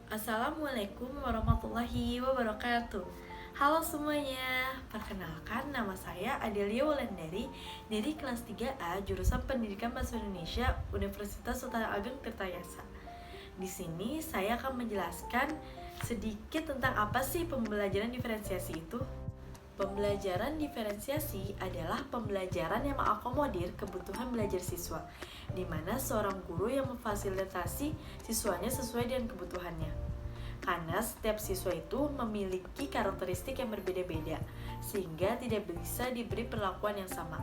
Assalamualaikum warahmatullahi wabarakatuh. Halo semuanya, perkenalkan nama saya Adelia Wulandari dari kelas 3A jurusan Pendidikan Bahasa Indonesia Universitas Sultan Ageng Tirtayasa. Di sini saya akan menjelaskan sedikit tentang apa sih pembelajaran diferensiasi itu. Pembelajaran diferensiasi adalah pembelajaran yang mengakomodir kebutuhan belajar siswa, di mana seorang guru yang memfasilitasi siswanya sesuai dengan kebutuhannya. Karena setiap siswa itu memiliki karakteristik yang berbeda-beda, sehingga tidak bisa diberi perlakuan yang sama.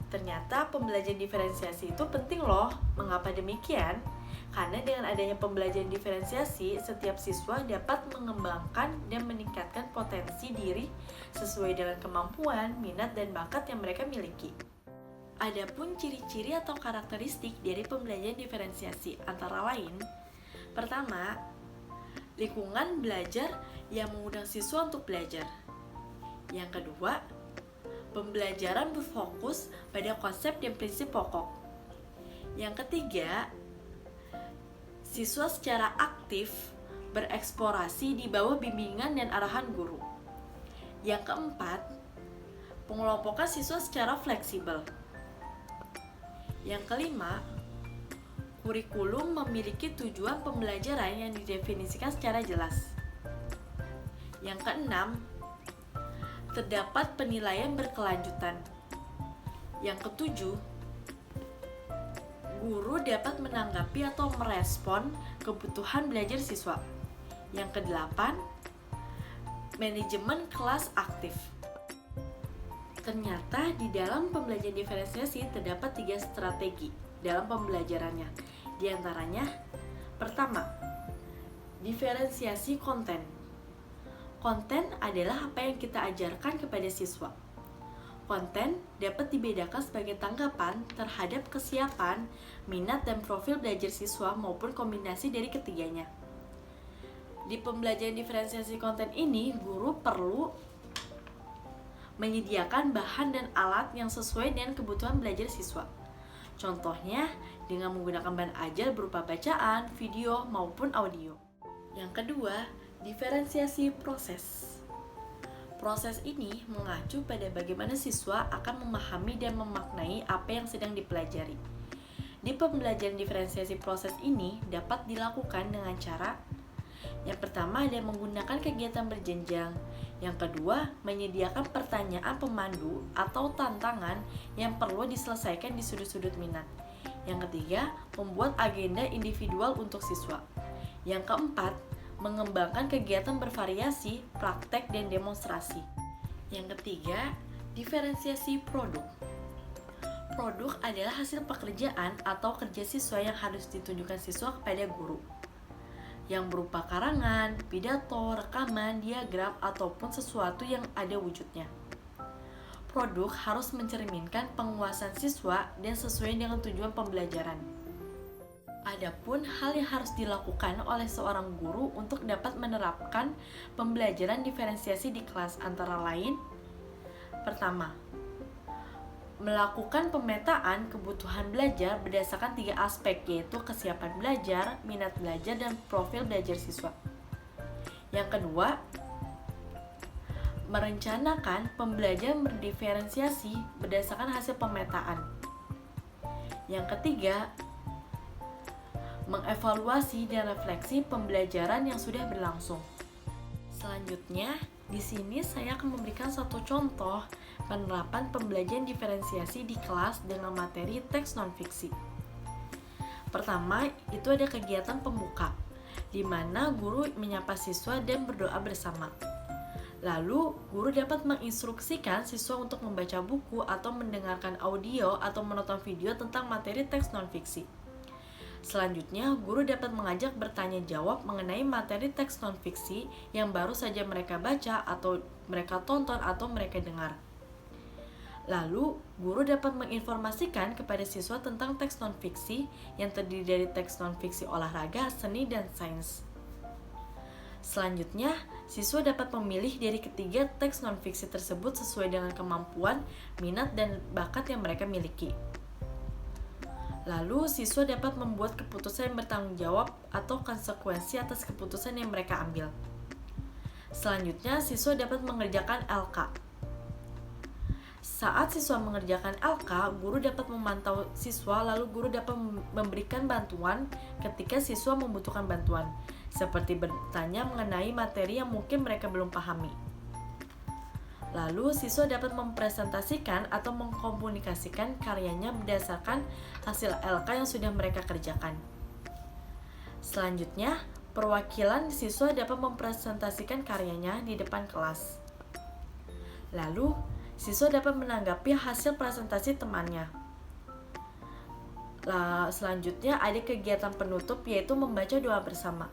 Ternyata pembelajaran diferensiasi itu penting loh. Mengapa demikian? Karena dengan adanya pembelajaran diferensiasi, setiap siswa dapat mengembangkan dan meningkatkan potensi diri sesuai dengan kemampuan, minat, dan bakat yang mereka miliki. Adapun ciri-ciri atau karakteristik dari pembelajaran diferensiasi antara lain, pertama, lingkungan belajar yang mengundang siswa untuk belajar. Yang kedua, pembelajaran berfokus pada konsep dan prinsip pokok. Yang ketiga, siswa secara aktif bereksplorasi di bawah bimbingan dan arahan guru. Yang keempat, pengelompokan siswa secara fleksibel. Yang kelima, kurikulum memiliki tujuan pembelajaran yang didefinisikan secara jelas. Yang keenam, terdapat penilaian berkelanjutan. Yang ketujuh, guru dapat menanggapi atau merespon kebutuhan belajar siswa. Yang kedelapan, manajemen kelas aktif. Ternyata di dalam pembelajaran diferensiasi terdapat 3 strategi dalam pembelajarannya. Di antaranya, pertama, diferensiasi konten. Konten adalah apa yang kita ajarkan kepada siswa. Konten dapat dibedakan sebagai tanggapan terhadap kesiapan, minat, dan profil belajar siswa maupun kombinasi dari ketiganya. Di pembelajaran diferensiasi konten ini, guru perlu menyediakan bahan dan alat yang sesuai dengan kebutuhan belajar siswa. Contohnya, dengan menggunakan bahan ajar berupa bacaan, video, maupun audio. Yang kedua, diferensiasi proses. Proses ini mengacu pada bagaimana siswa akan memahami dan memaknai apa yang sedang dipelajari. Di pembelajaran diferensiasi proses ini dapat dilakukan dengan cara yang pertama ada menggunakan kegiatan berjenjang. Yang kedua, menyediakan pertanyaan pemandu atau tantangan yang perlu diselesaikan di sudut-sudut minat. Yang ketiga, membuat agenda individual untuk siswa. Yang keempat, mengembangkan kegiatan bervariasi, praktek, dan demonstrasi. Yang ketiga, diferensiasi produk. Produk adalah hasil pekerjaan atau kerja siswa yang harus ditunjukkan siswa kepada guru, yang berupa karangan, pidato, rekaman, diagram, ataupun sesuatu yang ada wujudnya. Produk harus mencerminkan penguasaan siswa dan sesuai dengan tujuan pembelajaran. Adapun hal yang harus dilakukan oleh seorang guru untuk dapat menerapkan pembelajaran diferensiasi di kelas antara lain, pertama, melakukan pemetaan kebutuhan belajar berdasarkan 3 aspek, yaitu kesiapan belajar, minat belajar, dan profil belajar siswa. Yang kedua, merencanakan pembelajaran berdiferensiasi berdasarkan hasil pemetaan. Yang ketiga, mengevaluasi dan refleksi pembelajaran yang sudah berlangsung. Selanjutnya, di sini saya akan memberikan satu contoh penerapan pembelajaran diferensiasi di kelas dengan materi teks non-fiksi. Pertama, itu ada kegiatan pembuka, di mana guru menyapa siswa dan berdoa bersama. Lalu, guru dapat menginstruksikan siswa untuk membaca buku atau mendengarkan audio atau menonton video tentang materi teks non-fiksi. Selanjutnya, guru dapat mengajak bertanya jawab mengenai materi teks non-fiksi yang baru saja mereka baca atau mereka tonton atau mereka dengar. Lalu, guru dapat menginformasikan kepada siswa tentang teks non-fiksi yang terdiri dari teks non-fiksi olahraga, seni, dan sains. Selanjutnya, siswa dapat memilih dari ketiga teks non-fiksi tersebut sesuai dengan kemampuan, minat, dan bakat yang mereka miliki. Lalu, siswa dapat membuat keputusan yang bertanggung jawab atau konsekuensi atas keputusan yang mereka ambil. Selanjutnya, siswa dapat mengerjakan LK. Saat siswa mengerjakan LK, guru dapat memantau siswa, lalu guru dapat memberikan bantuan ketika siswa membutuhkan bantuan, seperti bertanya mengenai materi yang mungkin mereka belum pahami. Lalu, siswa dapat mempresentasikan atau mengkomunikasikan karyanya berdasarkan hasil LK yang sudah mereka kerjakan. Selanjutnya, perwakilan siswa dapat mempresentasikan karyanya di depan kelas. Lalu, siswa dapat menanggapi hasil presentasi temannya. Selanjutnya, ada kegiatan penutup yaitu membaca doa bersama.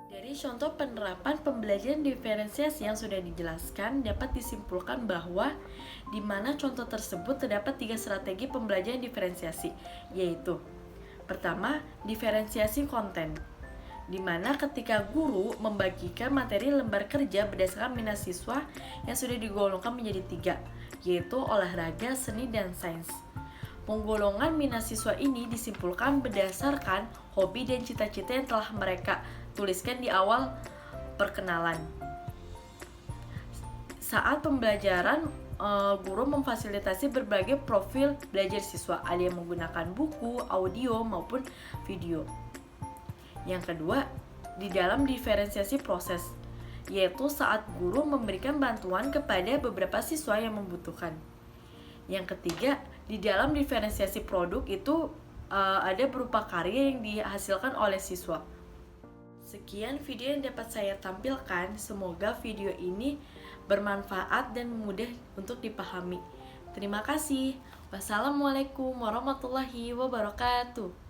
Dari contoh penerapan pembelajaran diferensiasi yang sudah dijelaskan, dapat disimpulkan bahwa di mana contoh tersebut terdapat 3 strategi pembelajaran diferensiasi, yaitu pertama, diferensiasi konten, di mana ketika guru membagikan materi lembar kerja berdasarkan minat siswa yang sudah digolongkan menjadi 3, yaitu olahraga, seni, dan sains. Penggolongan minat siswa ini disimpulkan berdasarkan hobi dan cita-cita yang telah mereka tuliskan di awal perkenalan. Saat pembelajaran, guru memfasilitasi berbagai profil belajar siswa, ada yang menggunakan buku, audio, maupun video. Yang kedua, di dalam diferensiasi proses, yaitu saat guru memberikan bantuan kepada beberapa siswa yang membutuhkan. Yang ketiga, di dalam diferensiasi produk itu ada berupa karya yang dihasilkan oleh siswa. Sekian video yang dapat saya tampilkan, semoga video ini bermanfaat dan mudah untuk dipahami. Terima kasih. Wassalamualaikum warahmatullahi wabarakatuh.